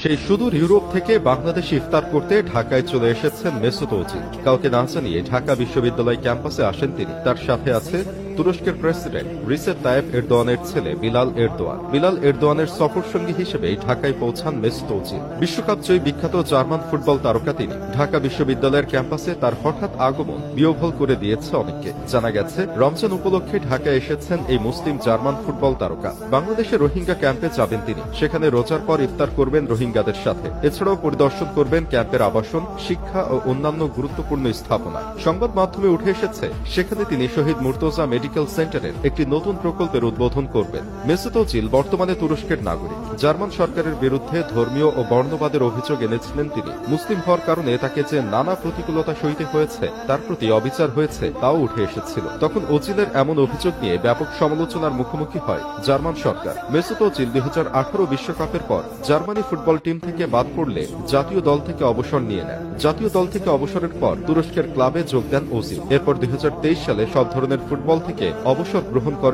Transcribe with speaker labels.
Speaker 1: সেই সুদূর ইউরোপ থেকে বাংলাদেশে ইফতার করতে ঢাকায় চলে এসেছেন মেসুত ওজিল। কাউকে না জানিয়ে ঢাকা বিশ্ববিদ্যালয় ক্যাম্পাসে আসেন তিনি। তার সাথে আছে তুরস্কের প্রেসিডেন্ট রিসেপ তাইয়েপ এরদোয়ানের ছেলে বিলাল এরদোয়ান। বিলাল এরদোয়ানের সফর সঙ্গী হিসেবে ঢাকায় পৌঁছান মেসুত ওজিল। বিশ্বকাপ জয়ী বিখ্যাত জার্মান ফুটবল তারকা তিনি। ঢাকা বিশ্ববিদ্যালয়ের ক্যাম্পাসে তার হঠাৎ আগমন বিহ্বল করে দিয়েছে অনেককে। জানা গেছে, রমজান উপলক্ষে ঢাকায় এসেছেন এই মুসলিম জার্মান ফুটবল তারকা। বাংলাদেশের রোহিঙ্গা ক্যাম্পে যাবেন তিনি। সেখানে রোজার পর ইফতার করবেন রোহিঙ্গাদের সাথে। এছাড়াও পরিদর্শন করবেন ক্যাম্পের আবাসন, শিক্ষা ও অন্যান্য গুরুত্বপূর্ণ স্থাপনা। সংবাদ মাধ্যমে উঠে এসেছে, সেখানে তিনি শহীদ মুর্তজা মেডিকেল সেন্টারের একটি নতুন প্রকল্পের উদ্বোধন করবেন। মেসুত ওজিল বর্তমানে তুরস্কের নাগরিক। জার্মান সরকারের বিরুদ্ধে ধর্মীয় ও বর্ণবাদের অভিযোগ এনেছিলেন তিনি। মুসলিম হওয়ার কারণে তাকে যে নানা প্রতিকূলতা সইতে হয়েছে, তার প্রতি অবিচার হয়েছে, তাও উঠে এসেছিল। তখন ওজিলের এমন অভিযোগ নিয়ে ব্যাপক সমালোচনার মুখোমুখি হয় জার্মান সরকার। মেসুত ওজিল 2018 বিশ্বকাপের পর জার্মানি ফুটবল টিম থেকে বাদ পড়লে জাতীয় দল থেকে অবসর নিয়ে নেন। জাতীয় দল থেকে অবসরের পর তুরস্কের ক্লাবে যোগ দেন ওজিল। এরপর 2023 সালে সব ধরনের ফুটবল থেকে অবসর গ্রহণ করেন